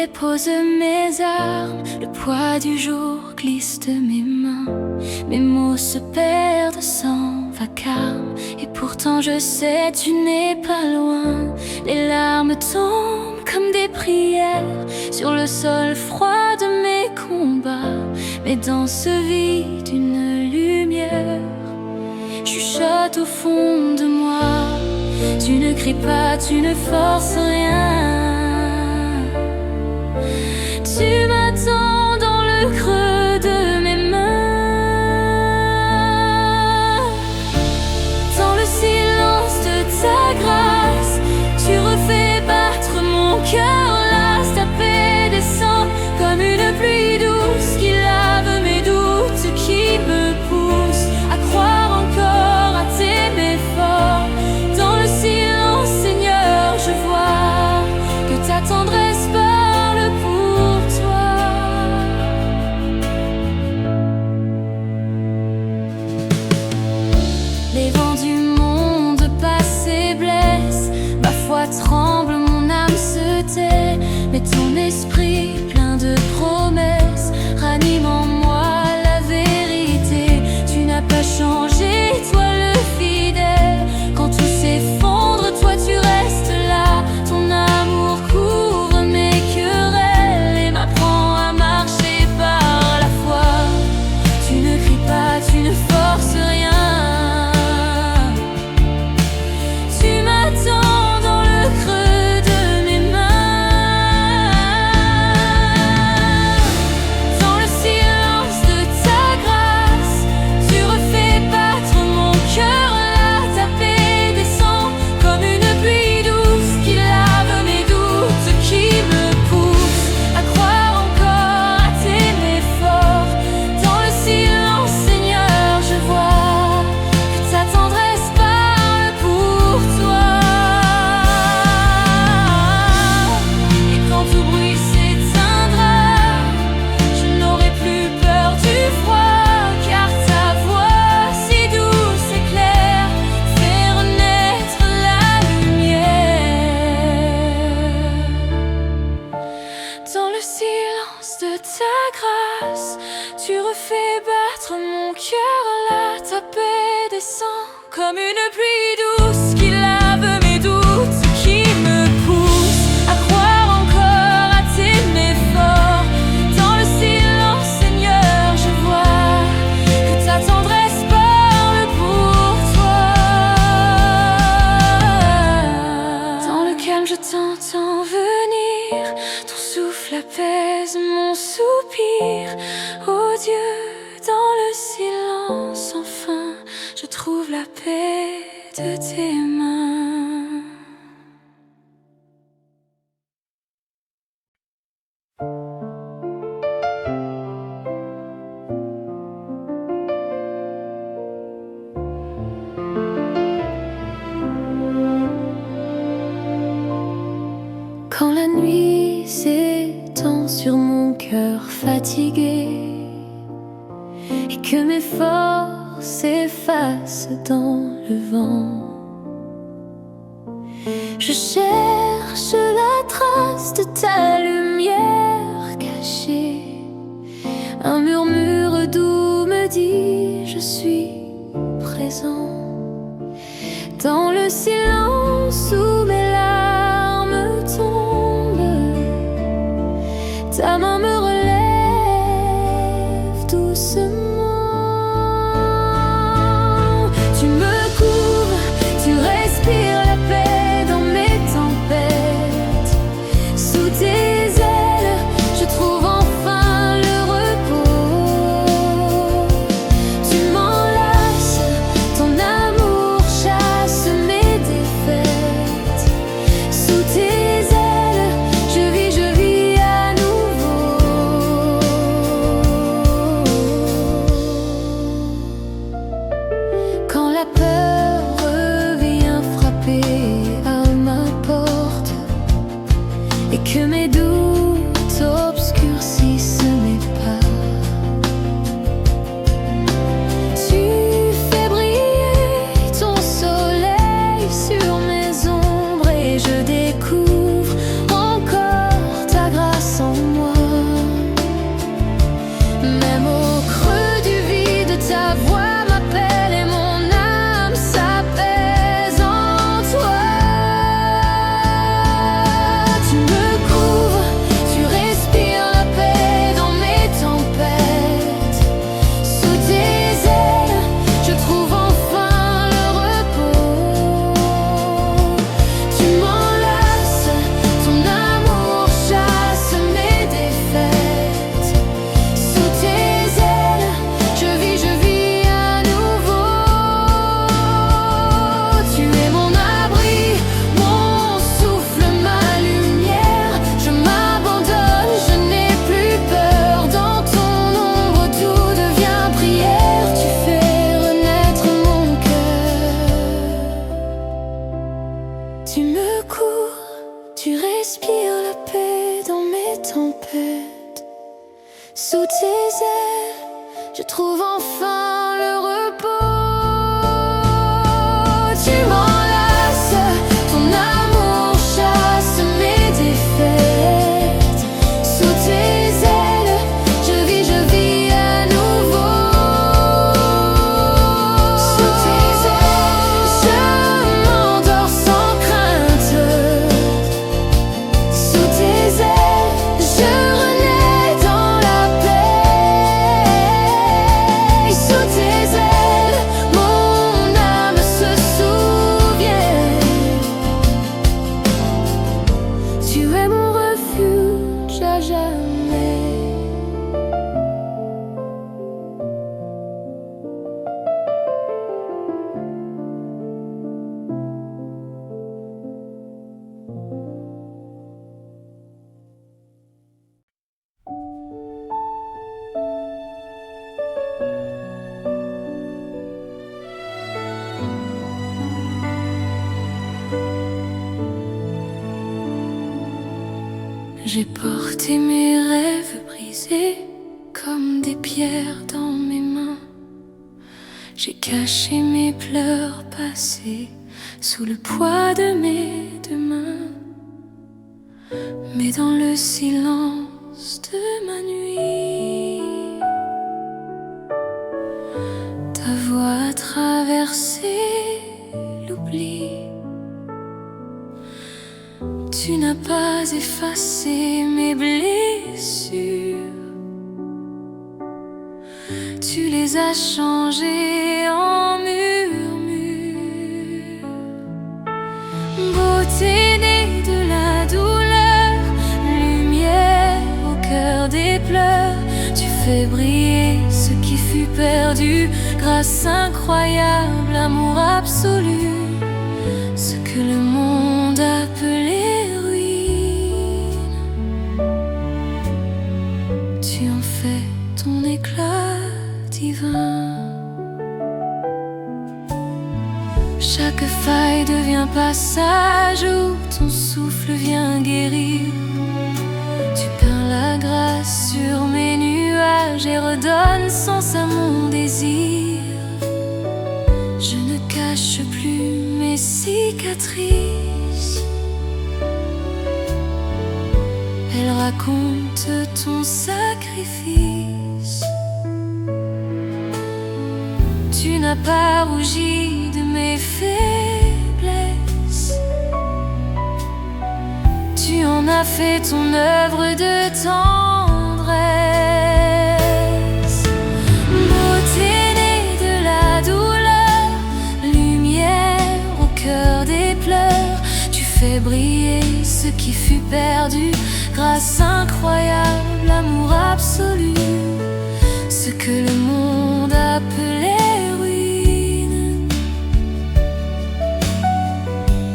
dépose mes armes, le poids du jour glisse de mes mains. Mes mots se perdent sans vacarme, et pourtant je sais tu n'es pas loin. Les larmes tombent comme des prières sur le sol froid de mes combats, mais dans ce vide une lumière chuchote au fond de moi. Tu ne cries pas, tu ne forces rien. Tu m'attends dans le creux de mes mains. Dans le silence de ta grâce, tu refais battre mon cœur. Lasse ta paix descend comme une pluie douce qui lave mes doutes, qui me pousse à croire encore, à t'aimer fort. Dans le silence, Seigneur, je vois que ta tendresse parle pour toi. Les vents du monde passent et blessent, ma foi tremble, mon âme se tait. Mais ton esprit plein de promesses ranime en moi la vérité. Tu n'as pas changé, toi le fidèle. Quand tout s'effondre, toi tu restes là. Ton amour couvre mes querelles et m'apprend à marcher par la foi. Tu ne cries pas, tu ne forces rien. Tu m'attends dans le creux de mes mains. Dans le silence de ta grâce, tu refais battre mon cœur. Là, ta paix descend comme une pluie douce qui lave mes doutes, qui me pousse à croire encore, à t'aimer fort. Dans le silence, Seigneur, je vois que ta tendresse parle pour toi. Et quand tout bruit s'éteindra, je n'aurai plus peur du froid, car ta voix si douce et claire fait renaître la lumière. Dans le silence de ta grâce, tu refais battre mon cœur. Là, ta paix descend comme une pluie douce qui lave mes doutes, qui me pousse à croire encore, à t'aimer fort. Dans le silence, Seigneur, je vois que ta tendresse parle pour toi. Dans le calme, je t'entends venir. Ton souffle apaise mon soupir. Oh Dieu, dans le silence, enfin, je trouve la paix de tes mains. Quand la nuit s'étend sur mon cœur fatigué et que mes forces s'effacent dans le vent, je cherche la trace de ta lumière cachée. Un murmure doux me dit je suis présent. Dans le silence où mes larmes tombent, ta main me relève doucement. Tu me couvres, tu respires la paix dans mes tempêtes. Sous tes ailes, je trouve enfin le repos. Tu m'enlaces, ton amour chasse mes défaites. tempêtes. Sous tes ailes, je trouve enfin le repos. Tu m'enlaces, ton amour chasse mes défaites. Sous tes ailes, je vis à nouveau. Sous tes ailes, je m'endors sans crainte. Sous tes ailes, je renais dans la paix. Sous tes ailes, mon âme se souvient. Tu es mon refuge à jamais. J'ai porté mes rêves brisés comme des pierres dans mes mains. J'ai caché mes pleurs passés sous le poids de mes deux mains. Mais dans le silence de ma nuit, ta voix a traversé l'oubli. Tu n'as pas effacé mes blessures. Tu les as changées en murmures. Beauté née de la douleur, lumière au cœur des pleurs. Tu fais briller ce qui fut perdu, grâce incroyable, amour absolu. Ce que le monde appelait ton éclat divin. Chaque faille devient passage où ton souffle vient guérir. Tu peins la grâce sur mes nuages et redonnes sens à mon désir. Je ne cache plus mes cicatrices. Elles racontent ton sacrifice. Tu n'as pas rougi de mes faiblesses. Tu en as fait ton œuvre de tendresse. Beauté née de la douleur, lumière au cœur des pleurs. Tu fais briller ce qui fut perdu, grâce incroyable, amour absolu. Ce que le monde appelait ruine,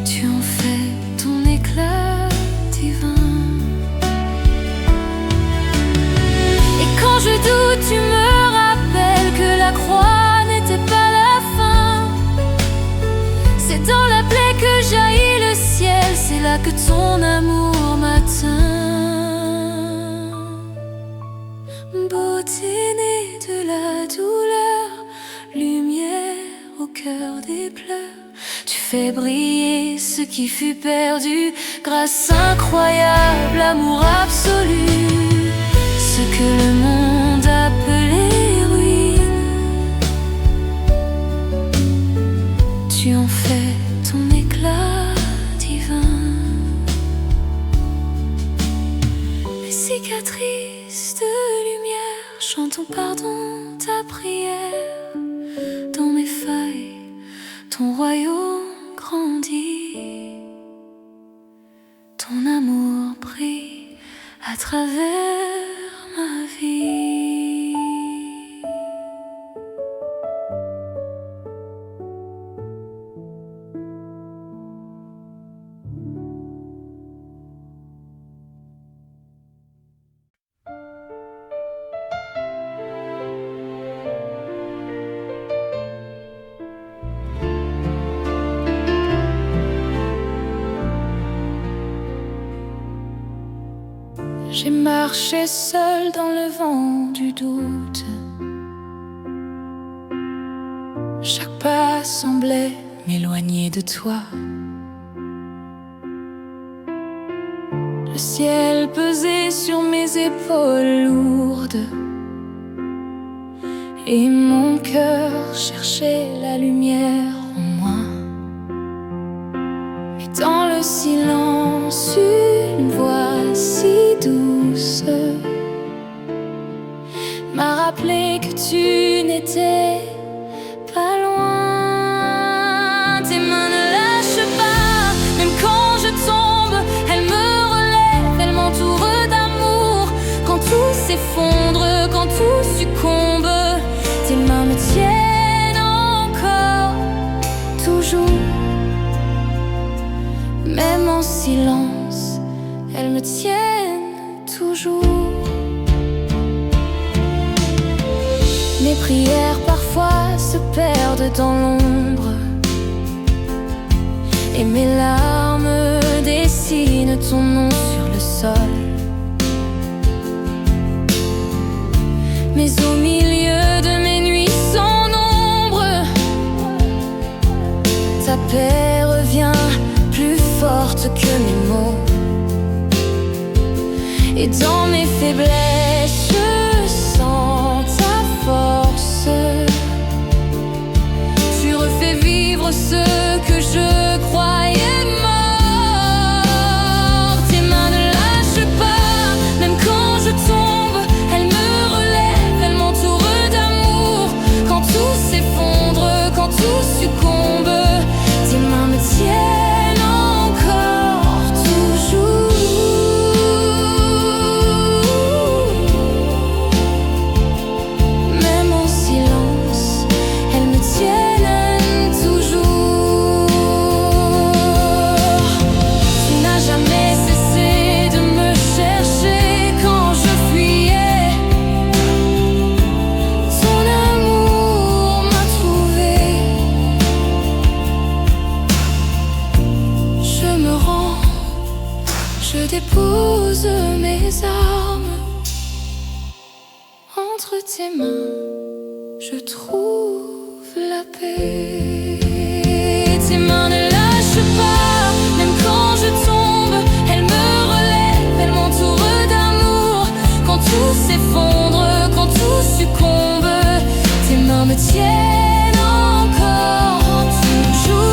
tu en fais ton éclat divin. Et quand je doute, tu me rappelles que la croix n'était pas la fin. C'est dans la plaie que jaillit le ciel, c'est là que ton amour m'atteint. Beauté née de la douleur, lumière au cœur des pleurs. Tu fais briller ce qui fut perdu, grâce incroyable, amour absolu. Ce que le monde appelait ruine, tu en fais ton éclat divin. Les cicatrices de lumière chantent ton pardon, ta prière. Dans mes failles, ton royaume grandit. Ton amour brille à travers ma vie. J'ai marché seul dans le vent du doute. Chaque pas semblait m'éloigner de toi. Le ciel pesait sur mes épaules lourdes et mon cœur cherchait la lumière en moi. Mais dans le silence, une voix si douce m'a rappelé que tu n'étais pas loin. Tes mains ne lâchent pas, même quand je tombe, elles me relèvent, elles m'entourent d'amour. Quand tout s'effondre, quand tout succombe, tes mains me tiennent encore, toujours. Même en silence, elles me tiennent toujours. Mes prières parfois se perdent dans l'ombre et mes larmes dessinent ton nom sur le sol. Mais au milieu de mes nuits sans nombre, ta paix revient plus forte que mes mots. Et dans mes faiblesses, je sens ta force. Tu refais vivre ce que je croyais mort. Tes mains ne lâchent pas, même quand je tombe, elles me relèvent, elles m'entourent d'amour. Quand tout s'effondre, quand tout succombe, tes mains me tiennent encore, toujours. Je dépose mes armes entre tes mains, je trouve la paix. Tes mains ne lâchent pas, même quand je tombe, elles me relèvent, elles m'entourent d'amour. Quand tout s'effondre, quand tout succombe, tes mains me tiennent encore, toujours.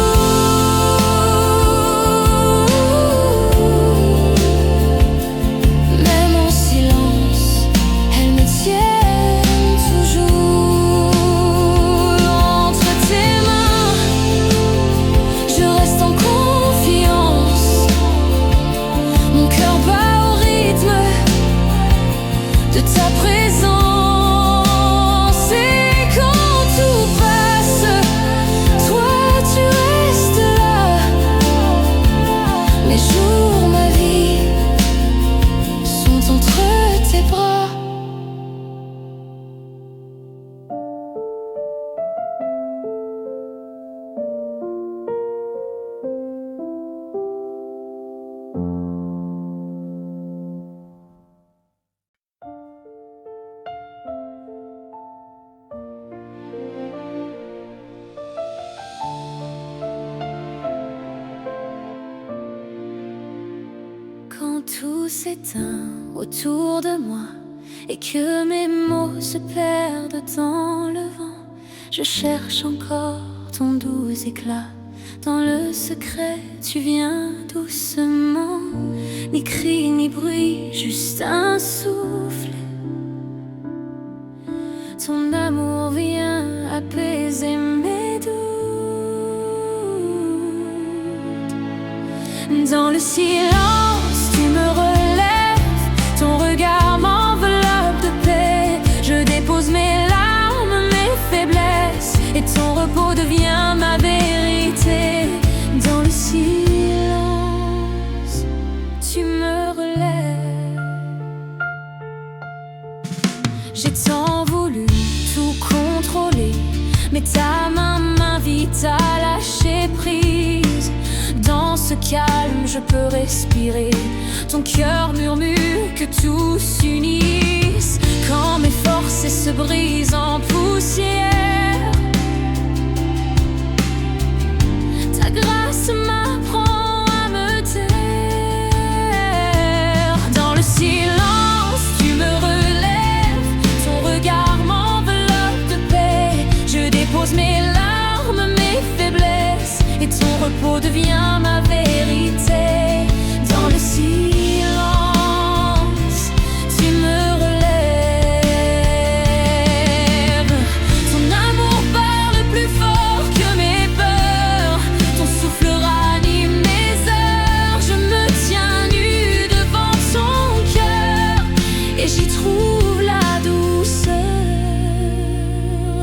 Quand tout s'éteint autour de moi et que mes mots se perdent dans le vent, je cherche encore ton doux éclat. Dans le secret, tu viens doucement, ni cri ni bruit, juste un souffle. Ton amour vient apaiser mes doutes. Dans le silence, tu me relèves, ton regard m'enveloppe de paix. Je dépose mes larmes, mes faiblesses, et ton repos devient ma vérité. Dans le silence, tu me relèves. J'ai tant voulu tout contrôler, mais ta main m'invite à lâcher prise. Dans ce calme, je peux respirer. Ton cœur murmure que tout tous unissent. Quand mes forces se brisent en poussière, ta grâce m'apprend à me taire. Dans le silence, tu me relèves, ton regard m'enveloppe de paix. Je dépose mes larmes, mes faiblesses, et ton repos devient ma vérité. Dans le silence, tu me relèves. Ton amour parle plus fort que mes peurs. Ton souffle ranime mes heures. Je me tiens nue devant ton cœur, et j'y trouve la douceur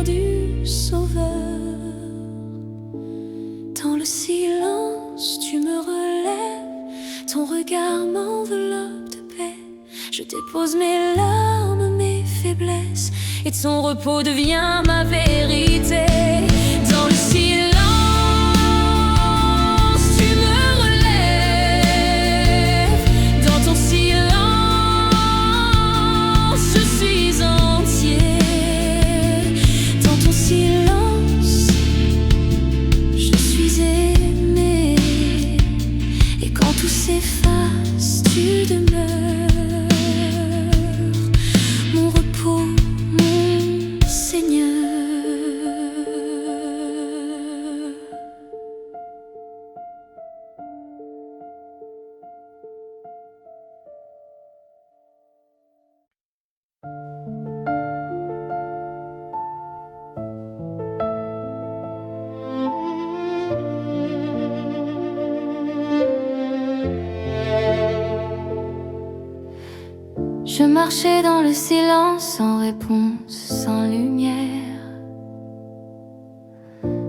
du Sauveur. Dans le silence, tu me relèves, ton regard m'enveloppe de paix. Je dépose mes larmes, mes faiblesses, et ton repos devient ma vérité. Dans le silence, tu me relèves. Dans ton silence, je suis entier. Dans ton silence, je suis aimé. Et quand tout s'efface, tu demeures, mon repos, mon Seigneur. Je marchais dans le silence, sans réponse, sans lumière.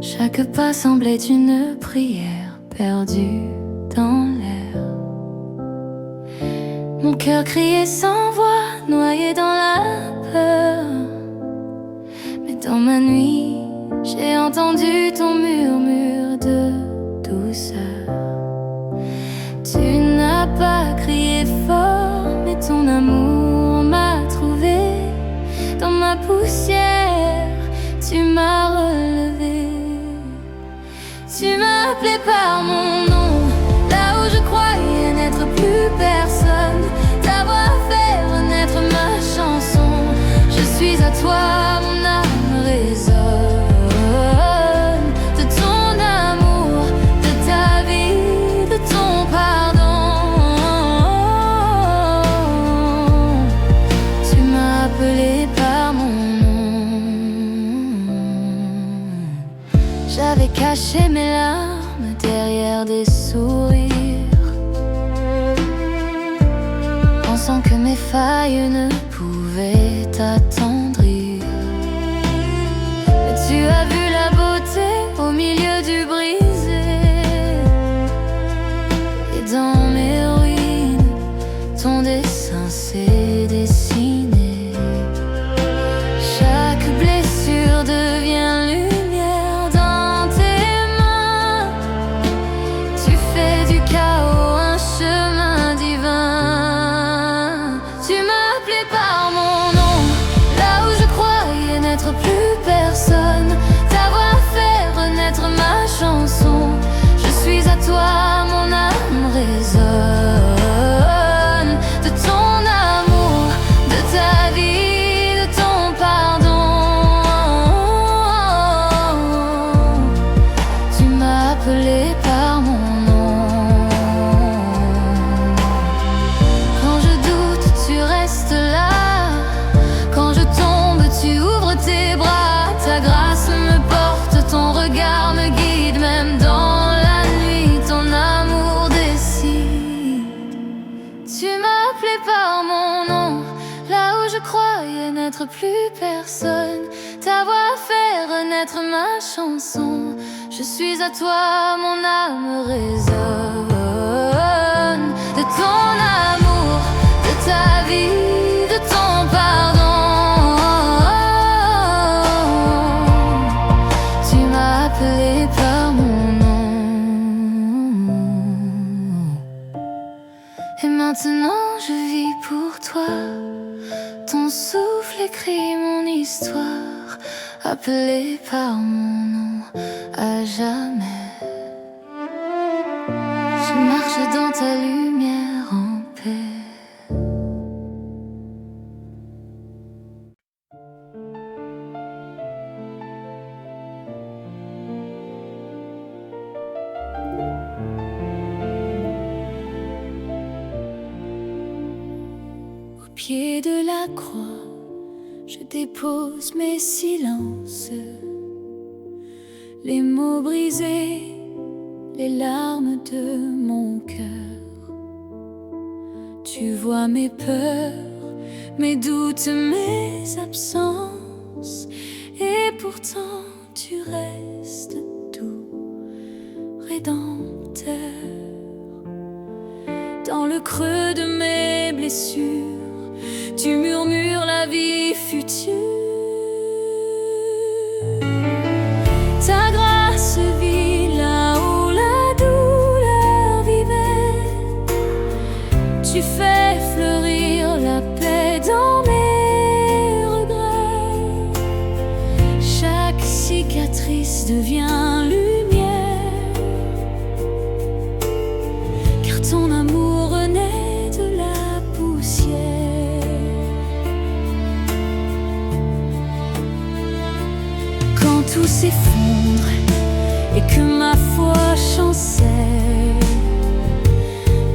Chaque pas semblait une prière perdue dans l'air. Mon cœur criait sans voix, noyé dans la peur. Mais dans ma nuit, j'ai entendu ton murmure de douceur. Tu n'as pas crié fort, mais ton amour m'a trouvé. Dans ma poussière, tu m'as relevé. Tu m'as appelé par mon nom, là où je croyais n'être plus personne. Ta voix fait renaître ma chanson. Je suis à toi, mon âme résonne de ton amour, de ta vie, de ton pardon. Tu m'as appelé par mon nom. J'avais caché mes larmes derrière des sourires, pensant que mes failles ne pouvaient t'attendrir. Mais tu as vu la beauté au milieu du brisé, et dans mes ruines, ton dessein s'est dessiné. Chaque blessure devient lumière dans tes mains. Tu fais du chaos un chemin divin. Tu m'as appelé par mon nom, là où je croyais n'être plus personne. Ta voix fait renaître ma chanson. Je suis à toi, mon âme résonne de ton amour, de ta vie, de ton pardon. Tu m'as appelé par mon nom. Quand je doute, tu restes là. Quand je tombe, tu ouvres tes bras. Ta grâce me porte, ton regard me guide. Même dans la nuit, ton amour décide. Tu m'as appelé par mon nom, là où je croyais n'être plus personne. Ta voix fait renaître ma chanson. Je suis à toi, mon âme résonne de ton amour, de ta vie, de ton pardon. Tu m'as appelé par mon nom. Et maintenant je vis pour pour toi. Ton souffle écrit mon histoire, appelé par mon nom à jamais. Je marche dans ta lumière en paix. Au pied de la croix, je dépose mes silences, les mots brisés, les larmes de mon cœur. Tu vois mes peurs, mes doutes, mes absences, et pourtant tu restes doux, rédempteur. Dans le creux de mes blessures, tu murmures la vie future. Ta grâce vit là où la douleur vivait. Tu fais fleurir la paix dans mes regrets. Chaque cicatrice devient lumière, car ton amour renaît de la poussière. Tout s'effondre et que ma foi chancelle,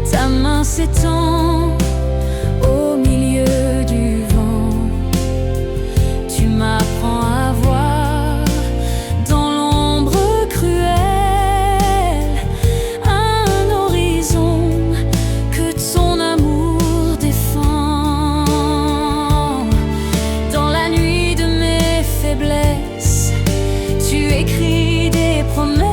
ta main s'étend au milieu du vent. Tu m'apprends à voir dans l'ombre cruelle un horizon que ton amour défend. Dans la nuit de mes faiblesses, tu écris des promesses.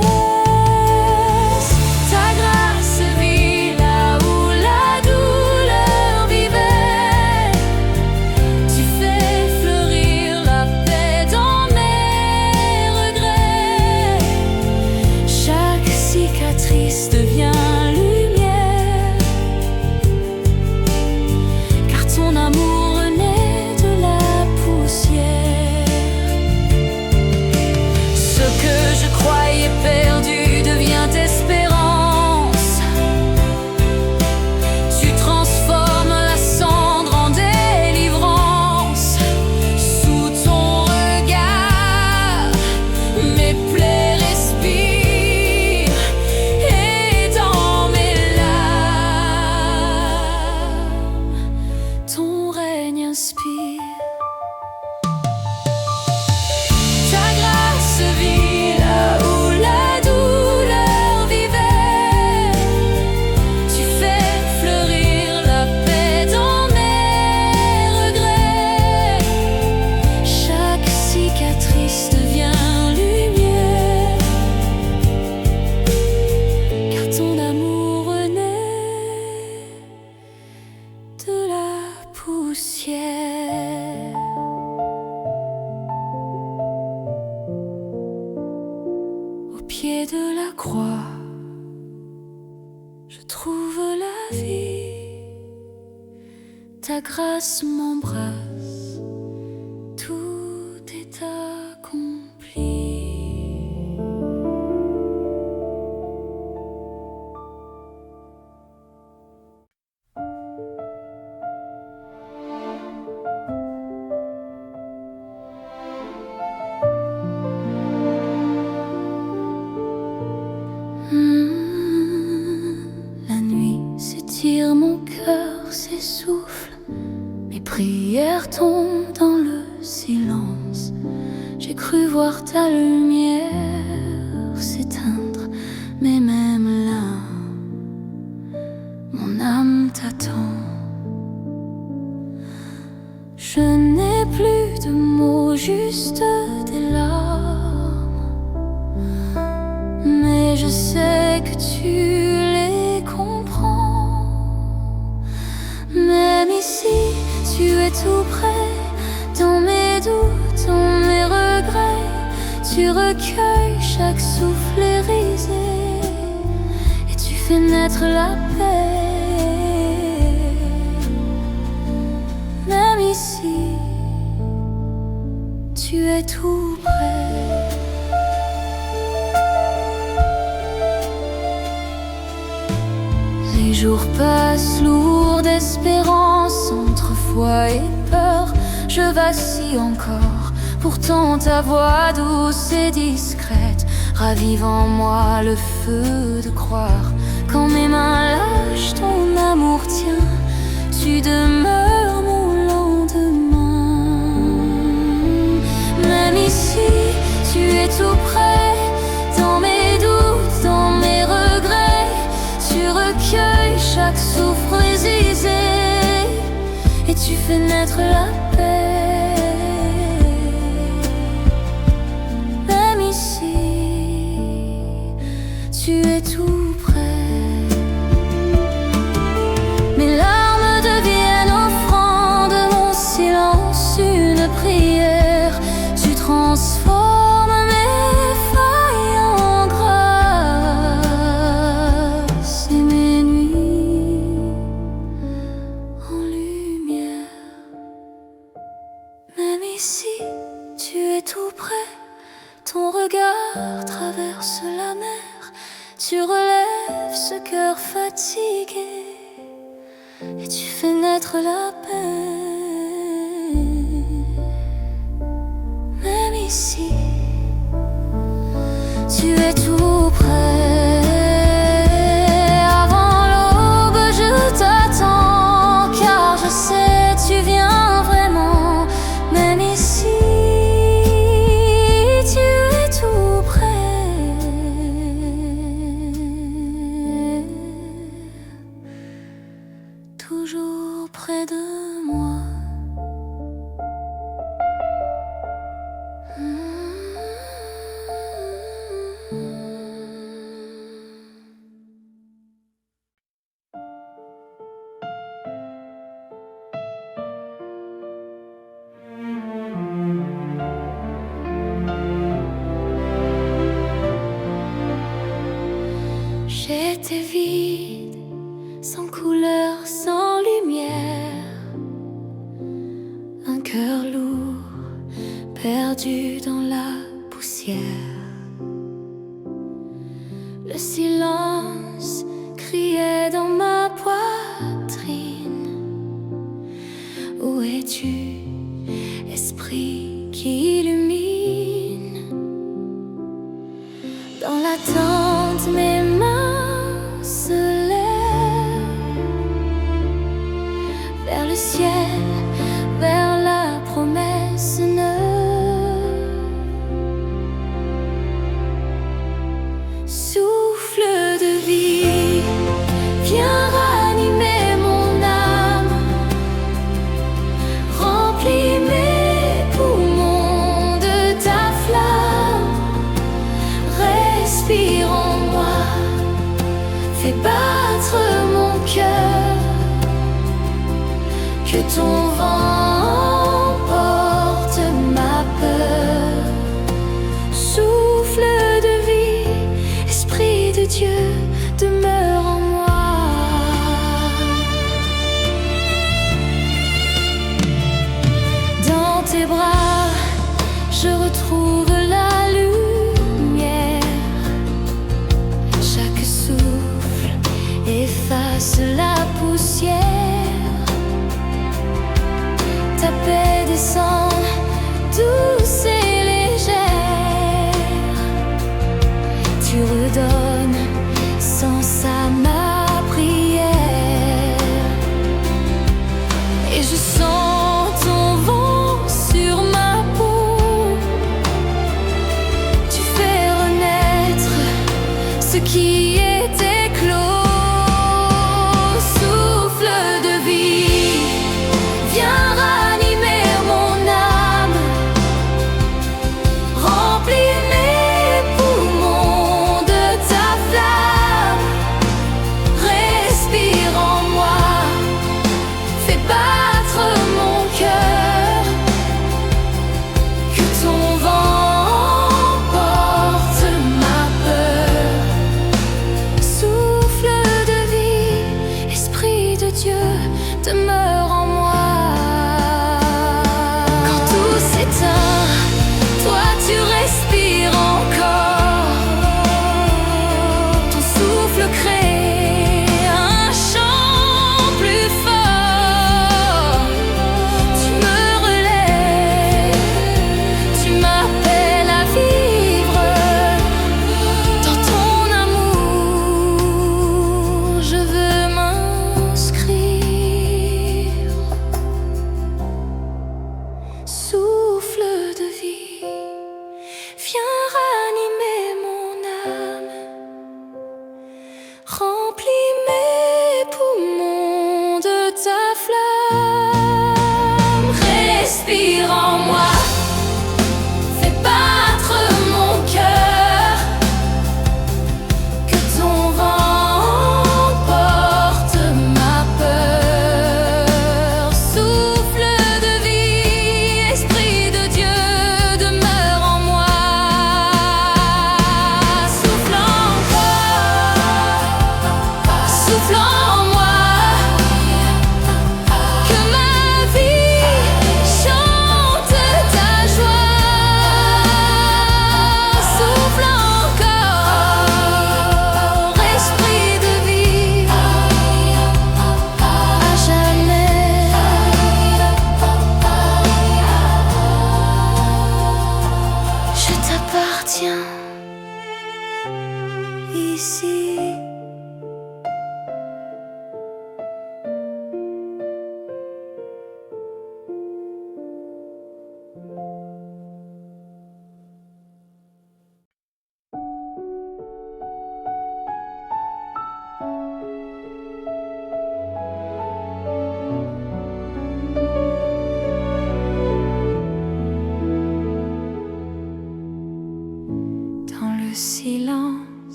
Ta grâce vit là où la douleur vivait. Tu fais fleurir la paix dans mes regrets. Chaque cicatrice devient lumière, car ton amour renaît de la poussière. Ce que je croyais perdu devient espérance. Tu transformes la cendre en délivrance. Sous ton regard, mes plaies respirent, et dans mes larmes, ton règne inspire. Ta grâce vit là où la douleur vivait. Tu fais fleurir la paix dans mes regrets. Chaque cicatrice devient lumière, car ton amour renaît de la poussière. Au pied de la croix, je trouve la vie. Ta grâce m'embrasse, tout est accompli. La nuit s'étire, mon cœur s'essouffle, mes prières tombent dans le silence. J'ai cru voir ta lumière s'éteindre, mais même là, mon âme t'attend. Je n'ai plus de mots, juste des larmes, mais je sais que tu les comprends. Même ici, tu es tout près, dans mes doutes, dans mes regrets. Tu recueilles chaque souffle irisé, et tu fais naître la paix. ici, tu es tout près. Les jours passent lourds d'espérance, entre foi et peur, je vacille encore. Pourtant ta voix douce et discrète ravive en moi le feu de croire. Quand mes mains lâchent, ton amour tient, tu demeures mon lendemain. Même ici, tu es tout près, dans mes doutes, dans mes regrets. Tu recueilles chaque souffle brisé et tu fais naître la paix. Même ici, tu es tout près. Mes larmes deviennent offrande, mon silence une prière. Tu transformes mes failles en grâce et mes nuits en lumière. Même ici, tu es tout près, ton regard traverse la mer. Tu relèves ce cœur fatigué et tu fais naître la paix. Même ici, tu es tout près. Avant l'aube, je t'attends, car je sais tu viens vraiment. Même ici, tu es tout près. Toujours près de moi. J'étais vide, sans couleur, sans lumière. Un cœur lourd, perdu dans la poussière. Le silence criait dans ma poitrine. Où es-tu, esprit qui illumine? Dans l'attente, mes mains se lèvent vers le ciel, vers la promesse neuve. Souffle de vie, viens ranimer mon âme. Remplis mes poumons de ta flamme. Respire en moi, fais battre mon cœur. Que ton vent emporte ma peur. Souffle de vie, esprit de Dieu, demeure en moi. Dans tes bras, je retrouve la lumière. Chaque souffle efface la poussière. Ta paix descend douce et légère. Tu redonnes sens à ma prière. Et je sens ton vent sur ma peau. Tu fais renaître ce qui était clos. Souffle de vie, viens ranimer mon âme. Remplis mes poumons de ta flamme. Respire en moi, fais battre mon cœur. Que ton vent emporte ma peur.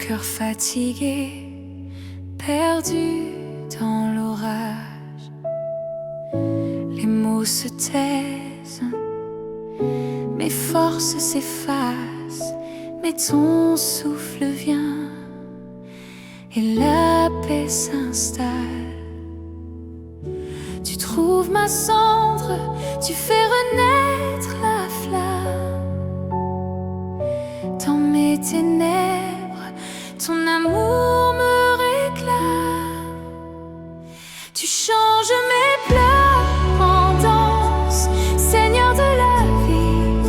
cœur fatigué, perdu dans l'orage. Les mots se taisent, mes forces s'effacent, mais ton souffle vient et la paix s'installe. Tu trouves ma cendre, tu fais renaître la flamme. Dans mes ténèbres, ton amour me réclame. Tu changes mes pleurs en danse, Seigneur de la vie.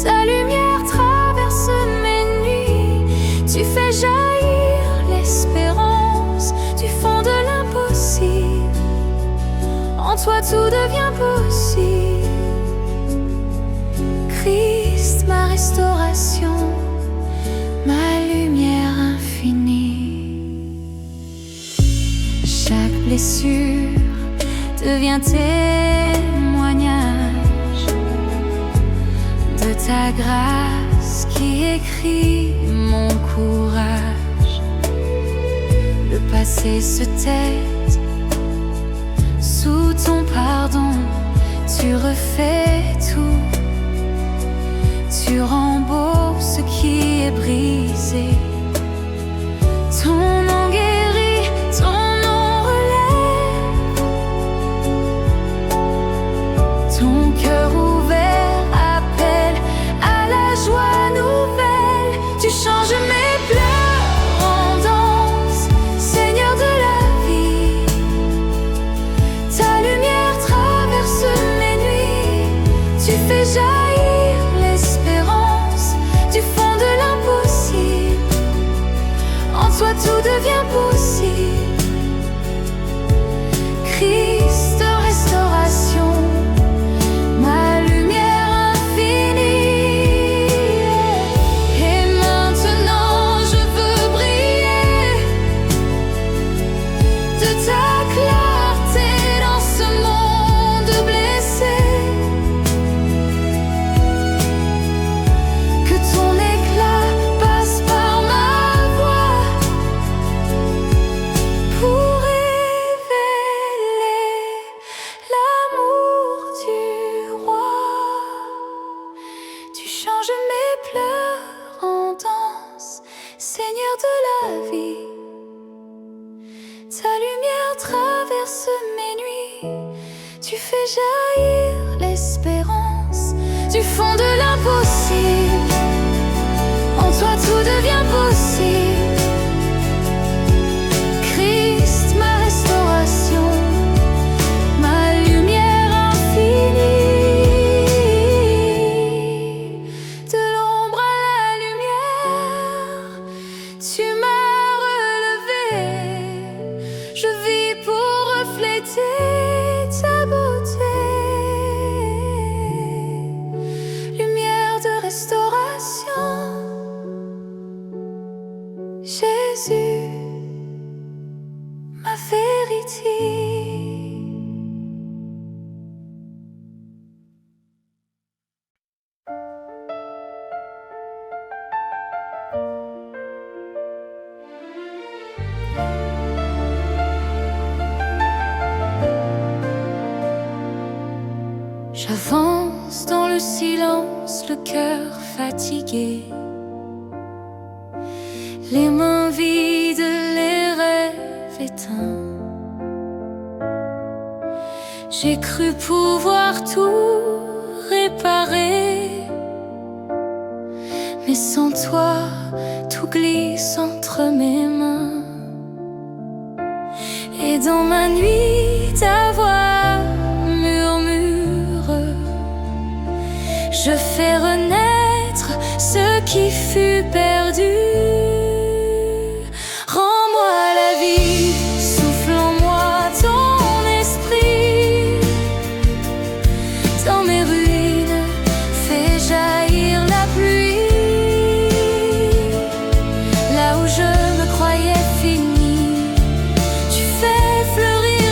Ta lumière traverse mes nuits, tu fais jaillir l'espérance du fond de l'impossible. En toi tout devient possible. Christ, ma restauration, ma lumière infinie. Chaque blessure devient témoignage de ta grâce qui écrit mon courage. Le passé se tait, sous ton pardon, tu refais tout. Tu rends beau ce qui est brisé. Ton nom guérit, ton nom relève. Ton cœur ouvert appelle à la joie nouvelle. Tu changes mes pleurs en danse, Seigneur de la vie. Ta lumière traverse mes nuits, tu fais jaillir l'espérance du fond de l'impossible. En toi tout devient possible. Christ, restauration, ma lumière infinie. Et maintenant je veux briller de ta clarté dans ce monde blessé. Que ton éclat passe par ma voix pour révéler l'amour du roi. Tu changes mes pleurs en danse, Seigneur de la vie. Ta lumière traverse mes nuits, tu fais jaillir l'espérance du fond de l'impossible. En toi tout devient possible. Christ, ma restauration, ma lumière infinie. De l'ombre à la lumière, tu m'as relevé. Je vis pour refléter ta beauté. Lumière de restauration, Jésus, ma vérité. J'avance dans le silence, le cœur fatigué, les mains vides, les rêves éteints. J'ai cru pouvoir tout réparer, mais sans toi, tout glisse entre mes mains. Et dans ma nuit, ta voix murmure. Je fais renaître ce qui fut perdu. Rends-moi la vie, souffle en moi ton esprit. Dans mes ruines, fais jaillir la pluie. Là où je me croyais fini, tu fais fleurir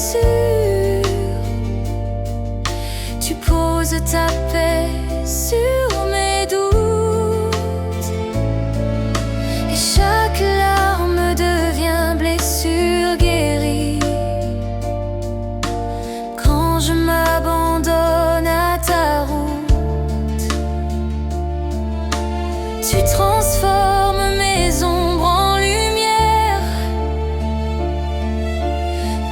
blessures. Tu poses ta paix sur mes doutes, et chaque larme devient blessure guérie. Quand je m'abandonne à ta route, tu transformes mes ombres en lumière.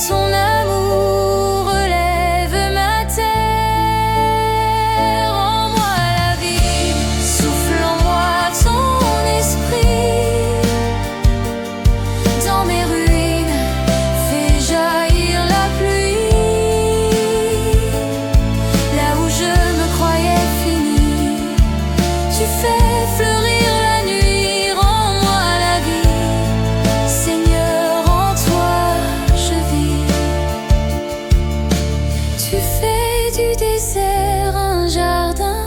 Ton amour relève ma terre. Rends-moi la vie, souffle en moi ton esprit. Dans mes ruines, fais jaillir la pluie. Là où je me croyais fini, tu fais fleurir la nuit. Rends-moi la vie, Seigneur, en toi je vis. Tu fais du désert un jardin,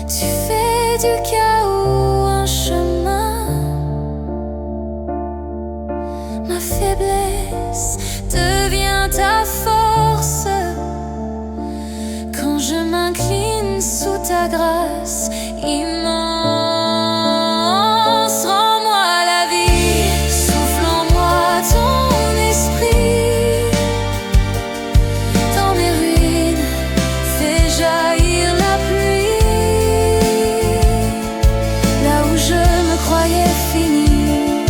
tu fais du chaos un chemin. Ma faiblesse devient ta force quand je m'incline sous ta grâce immense. Rends-moi la vie, souffle en moi ton esprit. Dans mes ruines, fais jaillir la pluie. Là où je me croyais fini,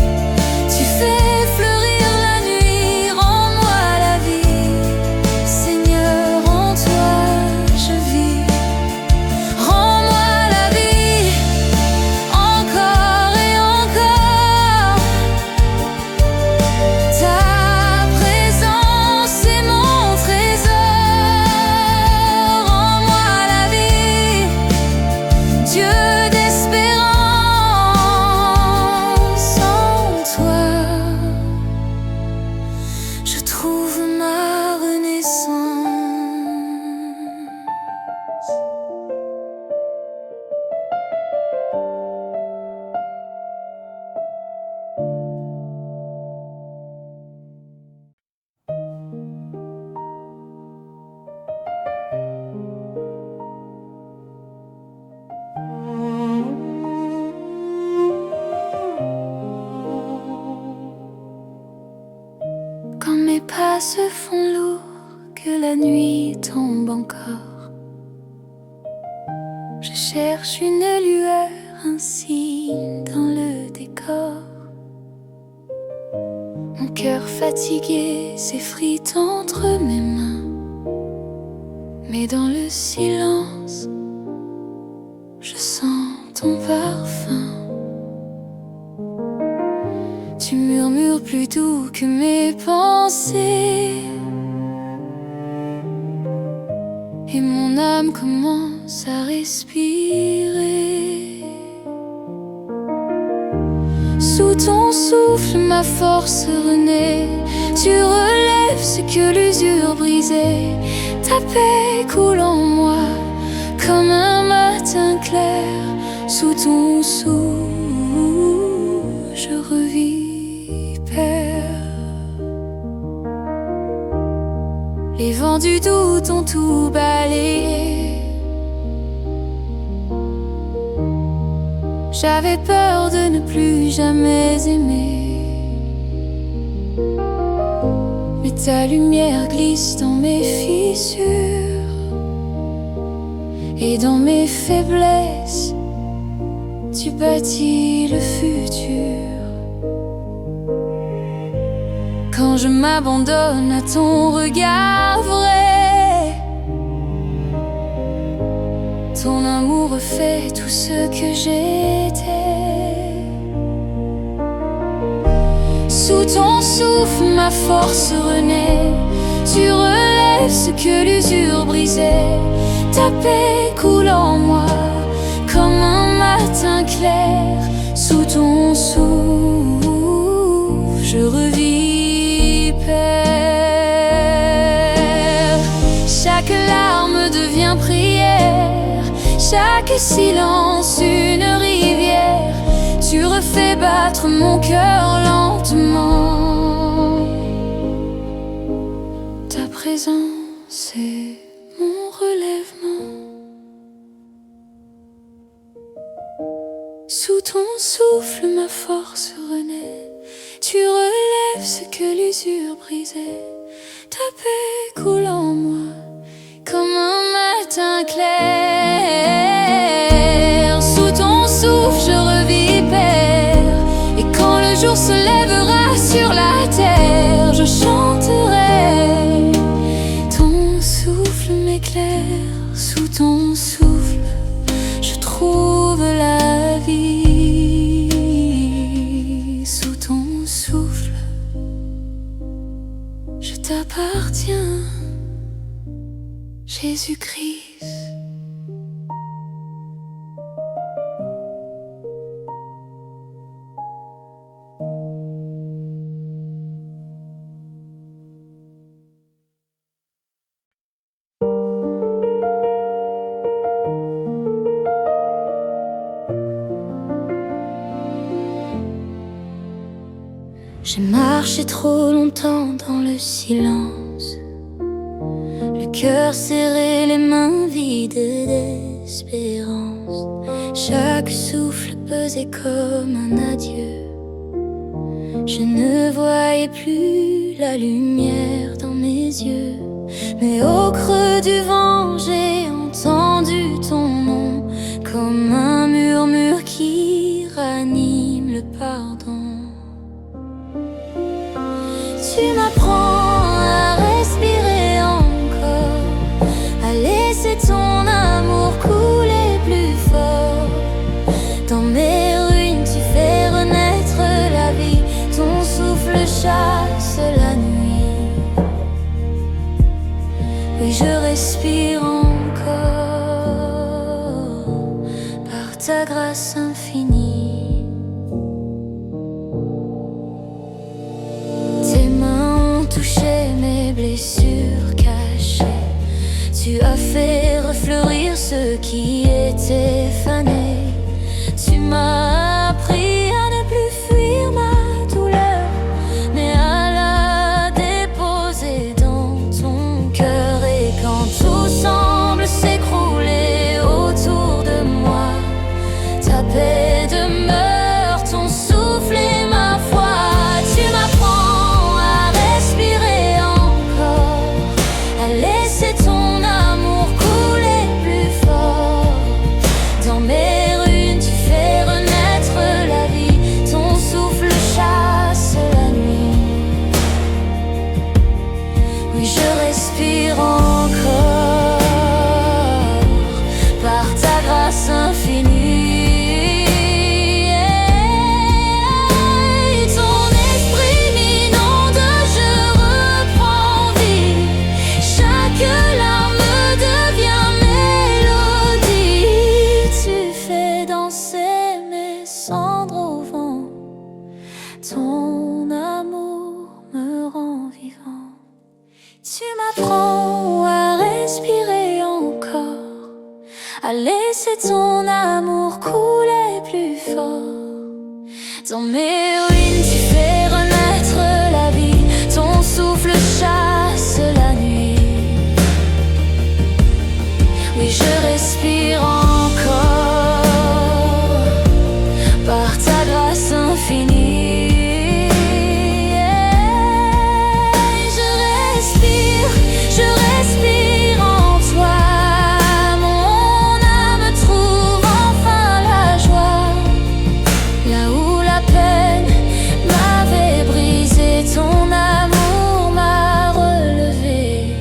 tu fais fleurir la nuit. Rends-moi la vie, Seigneur, en toi je vis. Rends-moi la vie, encore et encore. Ta présence est mon trésor. Rends-moi la vie, Dieu d'espérance. En toi je trouve ma renaissance. Quand mes pas se font lourds, que la nuit tombe encore, je cherche une lueur, un signe dans le décor. Mon cœur fatigué s'effrite entre mes mains, mais dans le silence, je sens ton parfum. Tu murmures plus doux que mes pensées, et mon âme commence à respirer. Sous ton souffle, ma force renaît. Tu relèves ce que l'usure brisait. Ta paix coule en moi comme un matin clair. Sous ton souffle, je revis, Père. Les vents du doute ont tout balayé. J'avais peur de ne plus jamais aimer, mais ta lumière glisse dans mes fissures, et dans mes faiblesses, tu bâtis le futur. Quand je m'abandonne à ton regard vrai, ton amour refait tout ce que j'étais. Sous ton souffle, ma force renaît. Tu relèves ce que l'usure brisait. Ta paix coule en moi comme un matin clair. Sous ton souffle, je revis, Père. Chaque larme devient prière, chaque silence une rivière. Tu refais battre mon cœur lentement. présent, c'est mon relèvement. Sous ton souffle, ma force renaît. Tu relèves ce que l'usure brisait. Ta paix coule en moi comme un matin clair. Sous ton souffle, je revis père. Et quand le jour se lèvera sur la terre, je chanterai. Ton souffle m'éclaire. Sous ton souffle, je trouve la vie. Sous ton souffle, je t'appartiens, Jésus-Christ. J'ai marché trop longtemps dans le silence, le cœur serré, les mains vides d'espérance. Chaque souffle pesait comme un adieu. Je ne voyais plus la lumière dans mes yeux. Mais au creux du vent, j'ai entendu ton nom, comme un murmure qui ranime le pardon. Tu m'apprends à respirer encore, à laisser ton amour couler plus fort. Dans mes ruines, tu fais renaître la vie. Ton souffle chasse la nuit. Oui, je respire encore par ta grâce infinie. Toucher mes blessures cachées, tu as fait refleurir ce qui était fané. Tu m'as appris à ne plus fuir ma douleur, mais à la déposer dans ton cœur. Et quand tout semble s'écrouler autour de moi, ta paix demeure, ton souffle et ma foi. Tu m'apprends laissez ton amour couler plus fort. Dans mes ruines, tu fais renaître la vie. Ton souffle chasse la nuit. Oui, je respire encore par ta grâce infinie. Ton amour me rend vivant. Tu m'apprends à respirer encore, à laisser ton amour couler plus fort. Dans mes ruines, tu fais renaître la vie. Ton souffle chasse la nuit. Oui, je respire encore par ta grâce infinie. Je respire en toi, mon âme trouve enfin la joie. Là où la peine m'avait brisé, ton amour m'a relevé.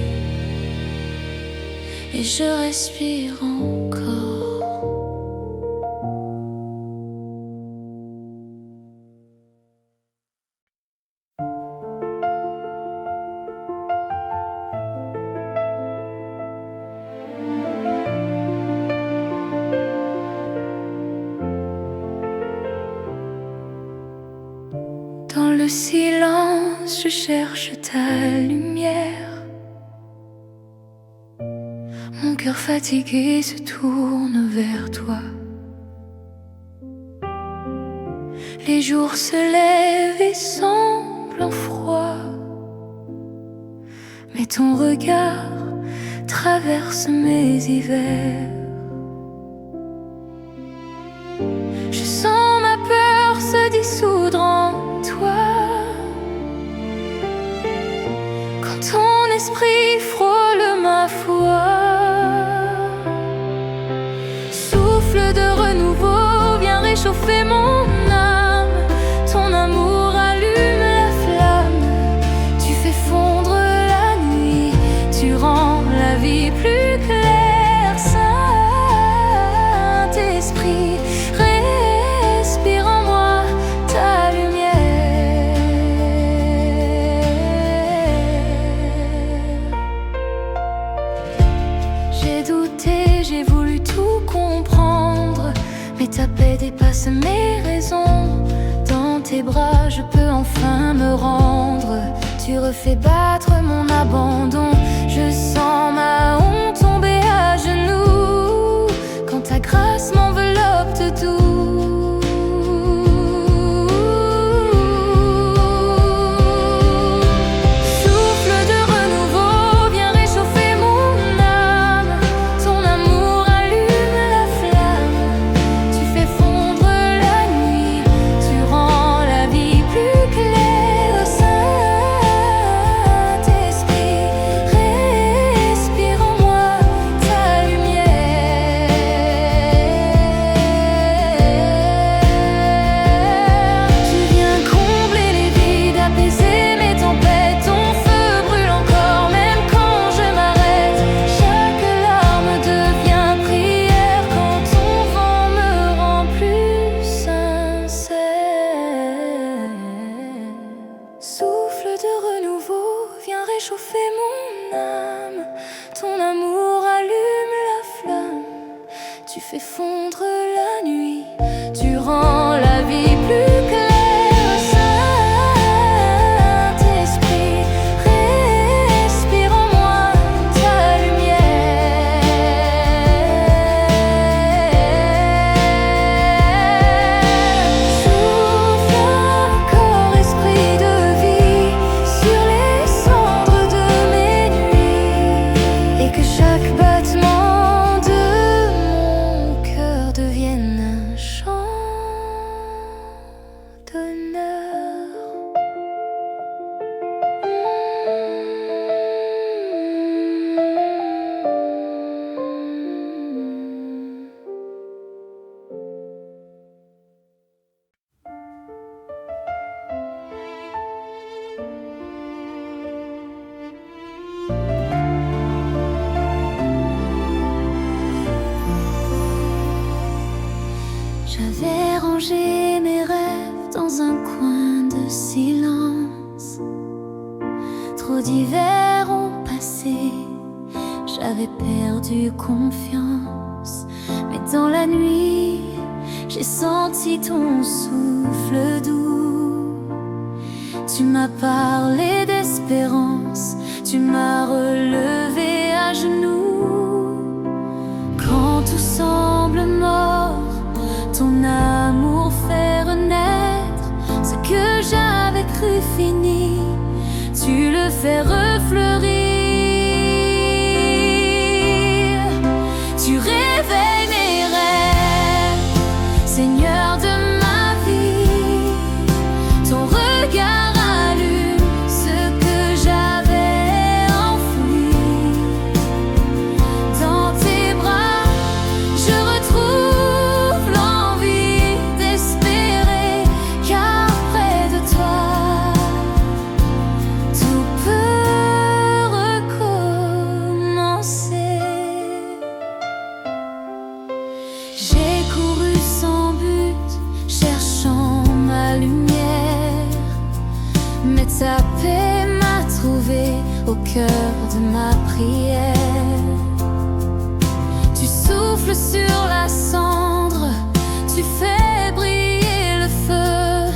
Et je respire encore. Dans le silence, je cherche ta lumière. Mon cœur fatigué se tourne vers toi. Les jours se lèvent et semblent en froid, mais ton regard traverse mes hivers. Je sens ma peur se dissoudre en toi, quand ton esprit frôle ma foi. Souffle de renouveau, viens réchauffer mon âme. Ton amour allume la flamme, tu fais fondre la nuit, tu rends la vie plus claire. Saint-Esprit, respire en moi ta lumière. J'ai douté, j'ai voulu tout comprendre, mais ta paix dépasse mes raisons. Dans tes bras je peux enfin me rendre, tu refais battre mon abandon. Je sens ma honte tomber à genoux, quand ta grâce m'enveloppe de doux. Souffle de renouveau, viens réchauffer mon âme. Ton amour allume la flamme, tu fais fondre la nuit, tu rends la vie plus claire. Saint-Esprit, respire en moi ta lumière. Tu viens combler les vides, apaiser mes tempêtes. Ton feu brûle encore même quand je m'arrête. Chaque larme devient prière quand ton vent me rend plus sincère. Souffle de renouveau, viens réchauffer mon âme. Ton amour allume la flamme, tu fais fondre la nuit, tu rends la vie plus claire. Saint-Esprit, respire en moi ta lumière. Souffle encore, esprit de vie, sur les cendres de mes nuits, et que chaque battement de mon cœur devienne un chant d'honneur. J'avais rangé mes rêves dans un coin de silence. Trop d'hivers ont passé, j'avais perdu confiance. Mais dans la nuit, j'ai senti ton souffle doux. Tu m'as parlé d'espérance, tu m'as relevé à genoux. Quand tout semble mort, ton amour fait renaître ce que j'avais cru fini, tu le fais refleurir. Tu réveilles mes rêves, Seigneur de ma vie. Ton regard allume ce que j'avais enfoui. Dans tes bras, je retrouve l'envie d'espérer, car près de toi, tout peut recommencer. J'ai couru sans but, cherchant ma lumière, mais ta paix m'a trouvé au cœur de ma prière. Tu souffles sur la cendre, tu fais briller le feu,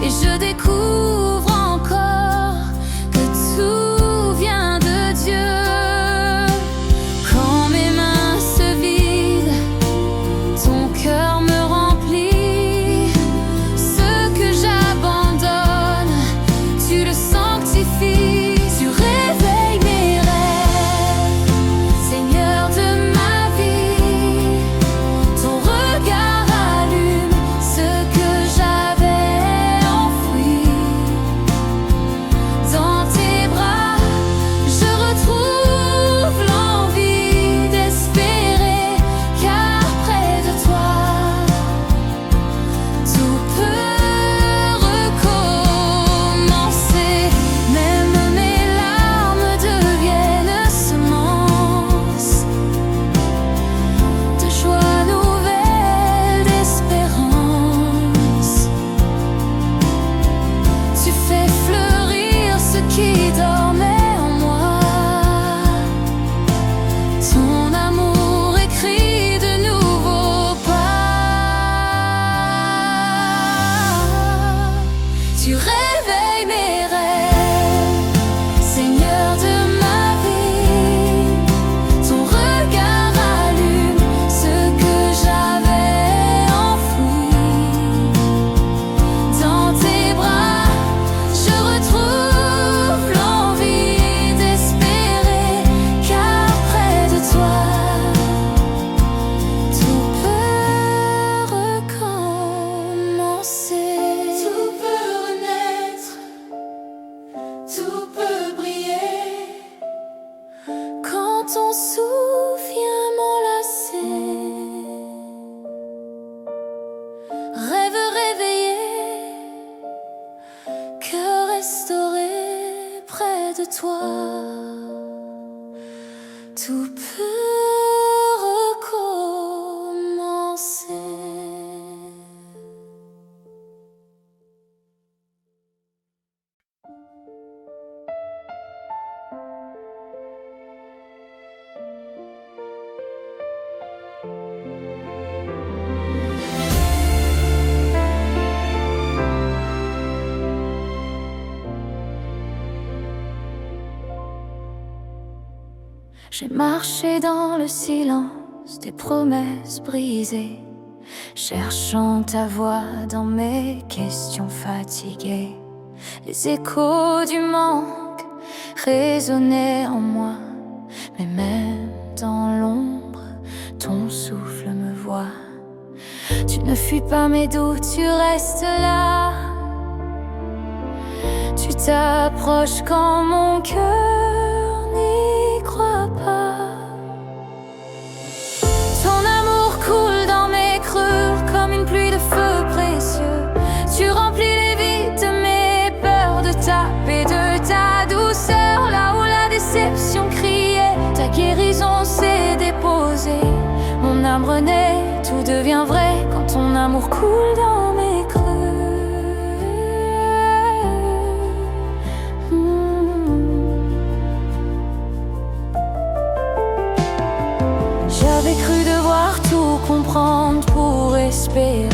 et je découvre encore que tout vient de Dieu. Quand mes mains se vident, ton cœur me remplit. Ce que j'abandonne, tu le sanctifies. Tu réveilles mes de toi, tout peut recommencer. J'ai marché dans le silence des promesses brisées, cherchant ta voix dans mes questions fatiguées. Les échos du manque résonnaient en moi, mais même dans l'ombre, ton souffle me voit. Tu ne fuis pas mes doutes, tu restes là. Tu t'approches quand mon cœur n'y croit pas. Ton amour coule dans mes creux comme une pluie de feu précieux. Tu remplis les vides de mes peurs, de ta paix, de ta douceur. Là où la déception criait, ta guérison s'est déposée. Mon âme renaît, tout devient vrai quand ton amour coule dans mes creux. J'avais cru devoir tout comprendre pour espérer,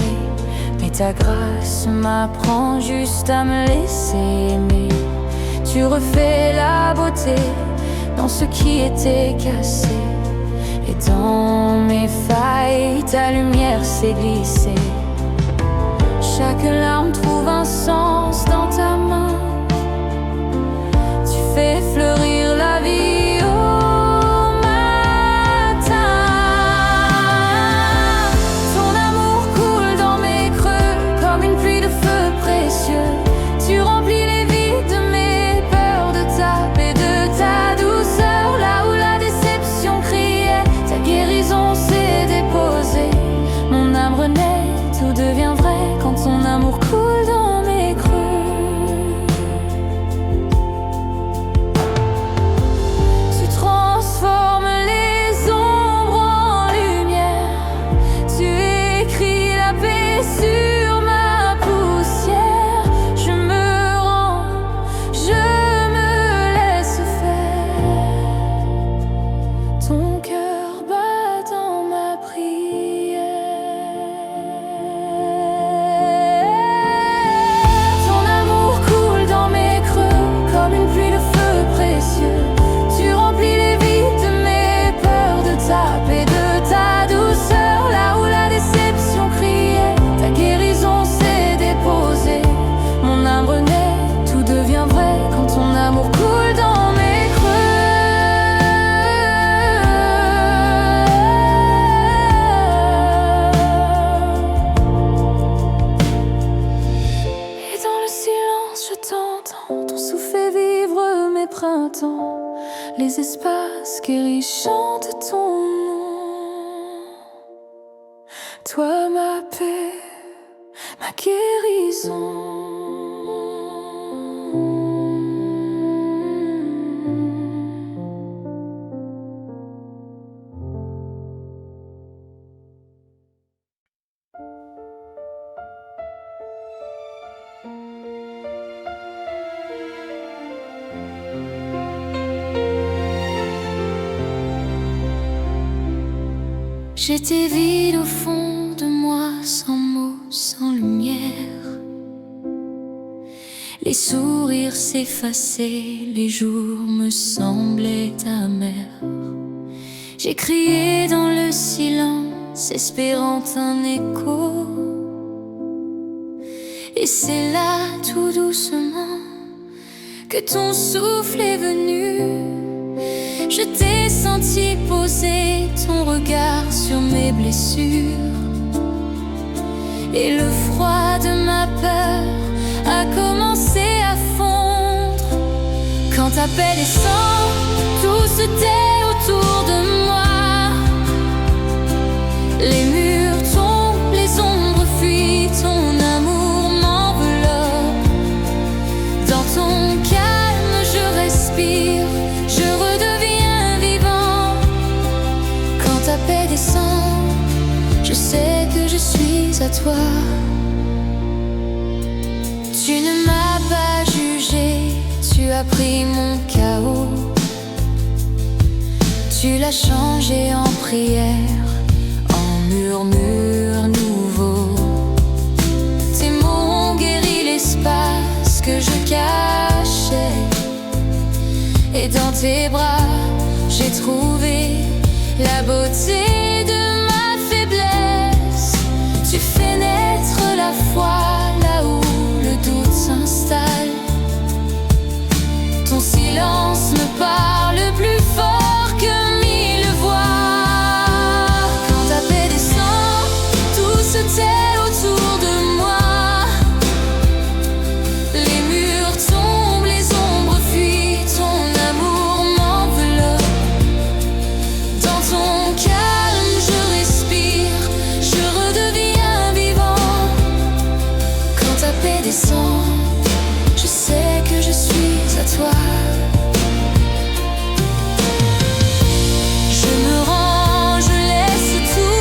mais ta grâce m'apprend juste à me laisser aimer. Tu refais la beauté dans ce qui était cassé, et dans mes failles, ta lumière s'est glissée. Chaque larme trouve un sens dans ta main. Tu fais fleurir la vie au matin. Ton amour coule dans mes creux comme une pluie de feu précieux. Tu remplis les vides de mes peurs, de ta paix, de ta douceur. Là où la déception criait, ta guérison s'est déposée. Mon âme renaît, tout devient vrai quand ton amour coule dans mes creux. Tu transformes les ombres en lumière. Tu écris la paix sur ma poussière. Je me rends, je me laisse faire. Ton cœur bat dans ma prière. Ton amour coule dans mes creux comme une pluie de feu précieux. Tu remplis les vides de mes peurs, de ta paix, de ta douceur. Là où la déception criait, ta guérison s'est déposée. Mon âme renaît, tout devient vrai quand ton amour coule dans mes creux. Et dans le silence, je t'entends, ton souffle fait vivre mes printemps. Les espaces guéris chantent ton nom. Toi, ma paix, ma guérison. J'étais vide au fond de moi, sans mots, sans lumière. Les sourires s'effaçaient, les jours me semblaient amers. J'ai crié dans le silence, espérant un écho. Et c'est là, tout doucement, que ton souffle est venu. Je t'ai senti poser ton regard sur mes blessures. Et le froid de ma peur a commencé à fondre. Quand ta paix descend, tout se tait autour de moi. Les murs tombent, les ombres fuient, ton amour m'enveloppe. Dans ton calme, je respire. respire, je redeviens vivant. Quand ta paix descend, je sais que je suis à toi. Tu ne m'as pas jugé, tu as pris mon chaos. Tu l'as changé en prière, en murmure nouveau. Tes mots ont guéri l'espace que je cachais. Et dans tes bras, j'ai trouvé la beauté de ma faiblesse. Tu fais naître la foi là où le doute s'installe. Ton silence me parle plus fort que mille voix. Quand ta paix descend, tout se tait autour de moi. Les murs tombent, les ombres fuient, ton amour m'enveloppe. Dans ton calme, je respire, je redeviens vivant. Quand ta paix descend, je sais que je suis à toi. Je me rends, je laisse tout.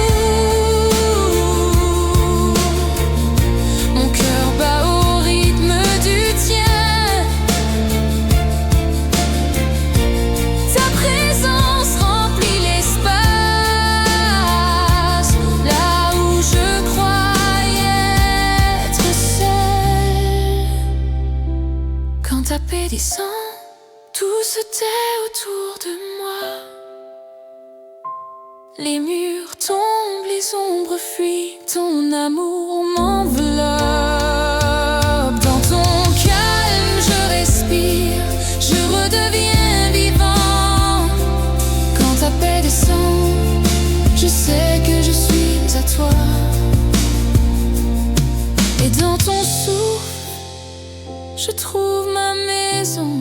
Mon cœur bat au rythme du tien. Ta présence remplit l'espace, là où je croyais être seule. Quand ta paix descend, tout se tait autour de moi. Les murs tombent, les ombres fuient, ton amour m'enveloppe. Dans ton calme, je respire, je redeviens vivant. Quand ta paix descend, je sais que je suis à toi. Et dans ton souffle, je trouve ma maison.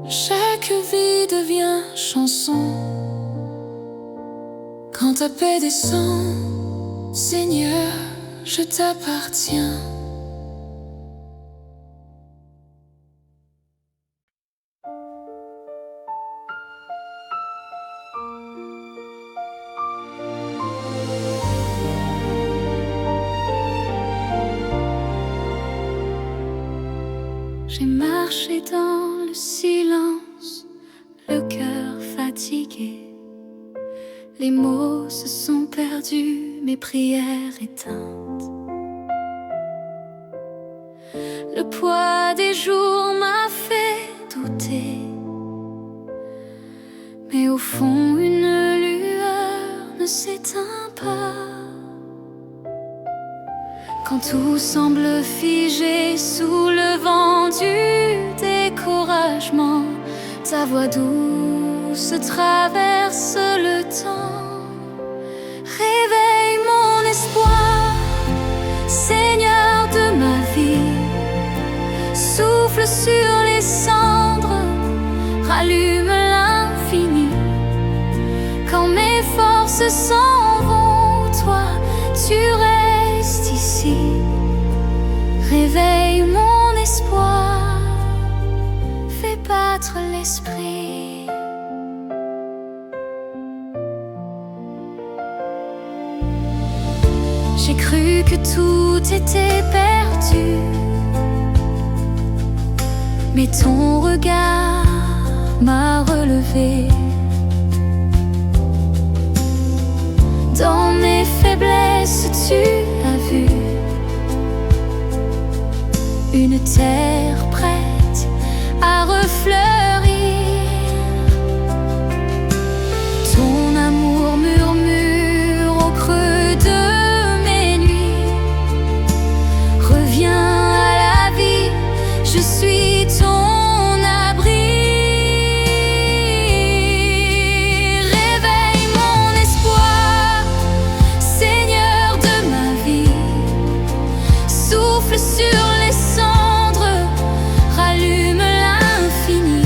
Chaque vie devient chanson. Quand ta paix descend, Seigneur, je t'appartiens. J'ai marché dans le silence, le cœur fatigué. Les mots se sont perdus, mes prières éteintes. Le poids des jours m'a fait douter, mais au fond une lueur ne s'éteint pas. Quand tout semble figé sous le vent du découragement, ta voix douce traverse le temps. Réveille mon espoir, Seigneur de ma vie. Souffle sur les cendres, rallume l'infini. Quand mes forces s'en vont, toi, tu restes ici. Réveille mon espoir, fais battre l'esprit. J'ai cru que tout était perdu, mais ton regard m'a relevé. Dans mes faiblesses, tu as vu une terre prête à refleurir. Ton amour murmure au creux de mes nuits. Reviens à la vie, je suis ton abri. Réveille mon espoir, Seigneur de ma vie. Souffle sur les cendres, rallume l'infini.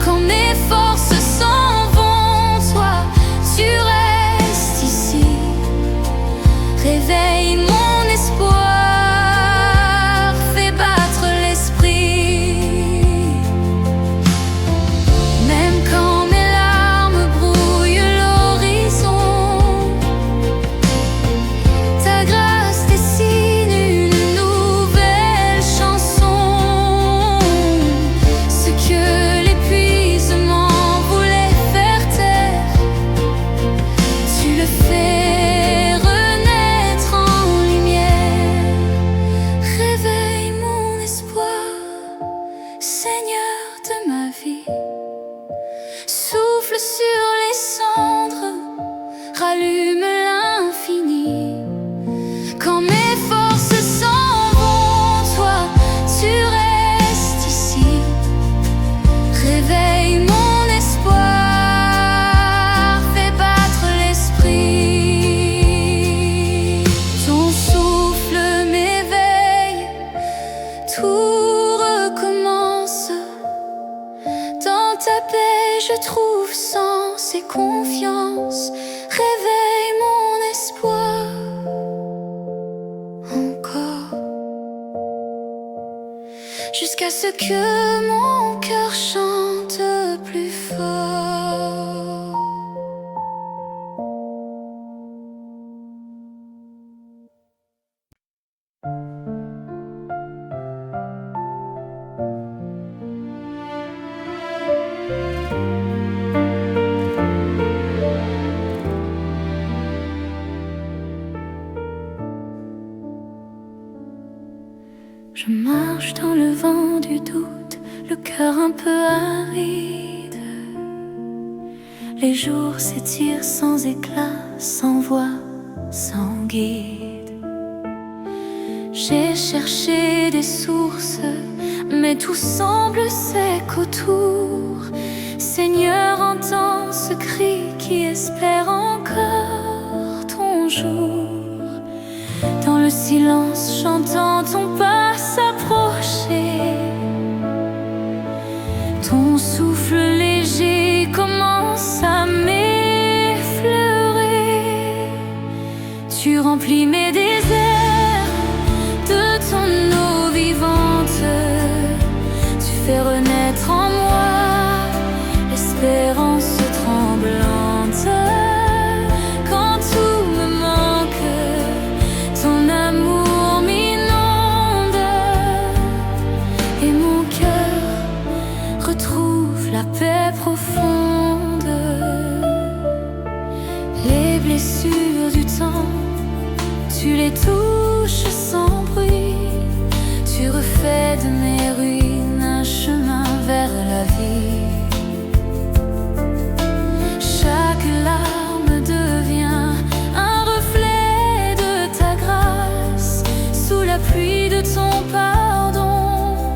Quand mes forces s'en vont, toi, tu restes ici. Réveille mon espoir, fais battre les tout recommence. Dans ta paix je trouve sens et confiance. Réveille mon espoir encore, jusqu'à ce que mon cœur chante plus fort. Je marche dans le vent du doute, le cœur un peu aride. Les jours s'étirent sans éclat, sans voix, sans guide. J'ai cherché des sources, mais tout semble sec autour. Seigneur, entends ce cri qui espère encore ton jour. Dans le silence, j'entends ton pas s'approcher. Ton souffle léger commence à m'effleurer. Tu remplis mes déserts de ton eau vivante. Tu fais renaître en moi l'espérance tremblante. Quand tout me manque, ton amour m'inonde et mon cœur retrouve la paix profonde. Les blessures du temps, tu les touches sans bruit. Tu refais de mes ruines un chemin vers la vie. Chaque larme devient un reflet de ta grâce. Sous la pluie de ton pardon,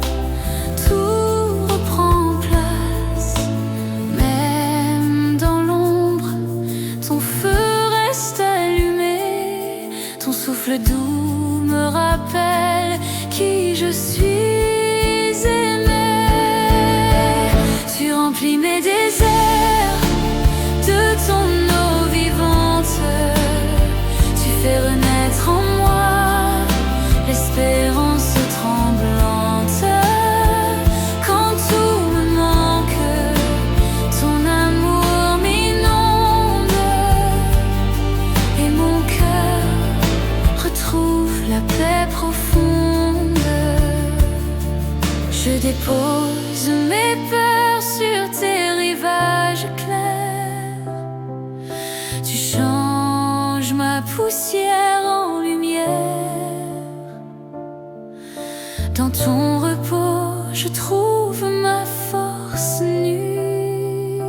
tout reprend place. Même dans l'ombre, ton feu reste allumé. Ton souffle doux me rappelle qui je suis aimé. Tu remplis mes déserts de ton eau vivante. Tu fais renaître en moi l'espérance tremblante. Quand tout me manque, ton amour m'inonde et mon cœur retrouve la paix profonde. Je dépose mes peurs sur tes rivages clairs. Tu changes ma poussière en lumière. Dans ton repos, je trouve ma force nue,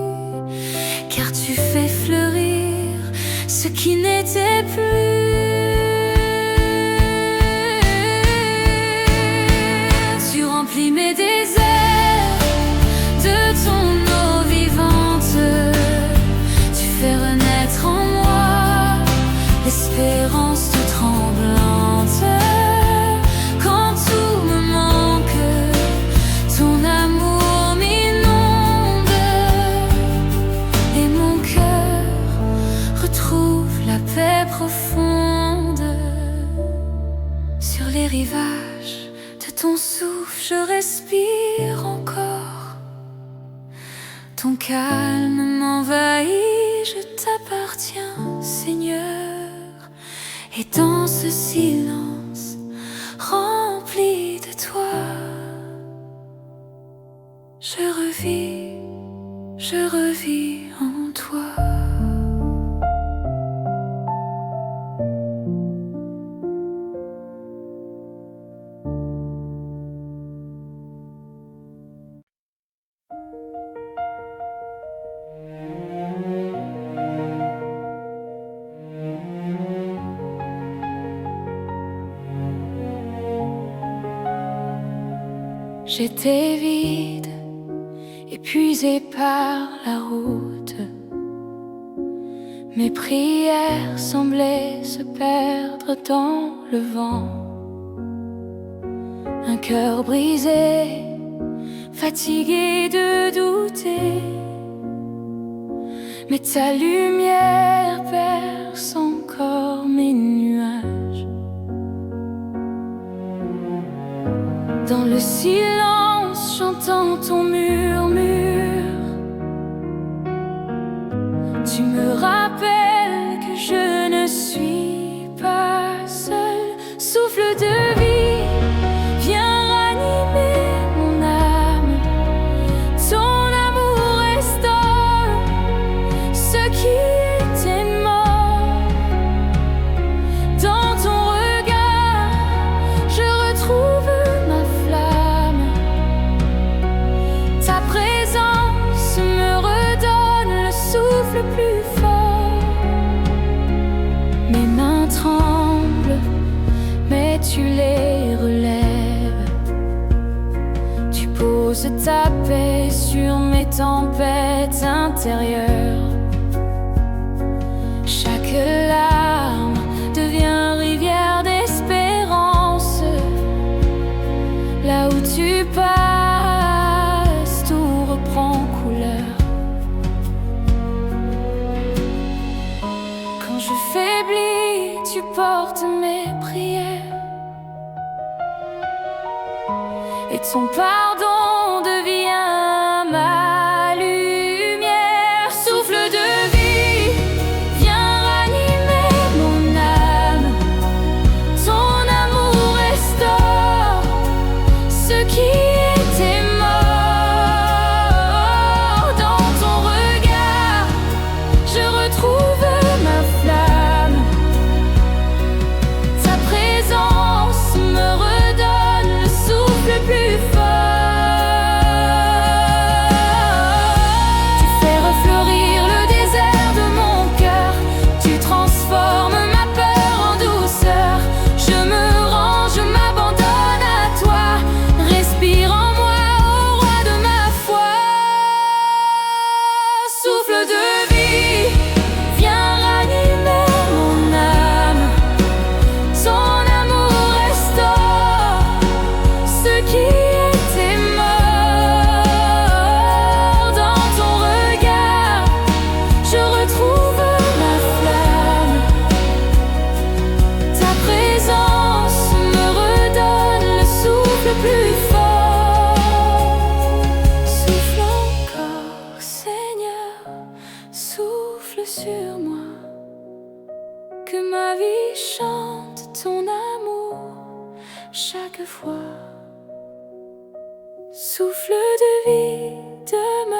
car tu fais fleurir ce qui n'était plus. Tu remplis mes déserts de ton eau vivante. Tu fais renaître en moi l'espérance tremblante. Quand tout me manque, ton amour m'inonde et mon cœur retrouve la paix profonde. Sur les rivages de ton souffle, je respire encore. Ton calme m'envahit, je t'appartiens, Seigneur. Et dans ce silence rempli de toi, je revis en toi. J'étais vide, épuisé par la route. Mes prières semblaient se perdre dans le vent. Un cœur brisé, fatigué de douter, mais ta lumière perce encore mes nuages. Dans le silence, j'entends ton murmure. Tu me rappelles que je ne suis pas seule. Souffle de vie, viens ranimer mon âme. Ton amour restaure ce qui était mort. Dans ton regard, je retrouve ma flamme. Ta présence me redonne le souffle plus fort. Mes mains tremblent, mais tu les relèves. Tu poses ta paix sur mes tempêtes intérieures. Chaque larme devient rivière d'espérance. Là où tu passes, tout reprend couleur. Quand je faiblis, tu portes mes prières. Et ton pardon devient ma lumière. Souffle de vie, viens ranimer mon âme. Ton amour restaure ce qui était mort. Dans ton regard, je retrouve ma flamme. Ta présence me redonne le souffle plus fort. Tu fais refleurir le désert de mon cœur. Tu transformes ma peur en douceur. Je me rends, je m'abandonne à toi. Respire en moi, ô roi de ma foi. Souffle de vie, viens ranimer mon âme. Ton amour restaure ce qui était mort. Dans ton regard, je retrouve ma flamme. Ta présence me redonne le souffle plus fort. Souffle encore, Seigneur, souffle sur moi. Que ma vie chante ton amour chaque fois. Souffle de vie de ma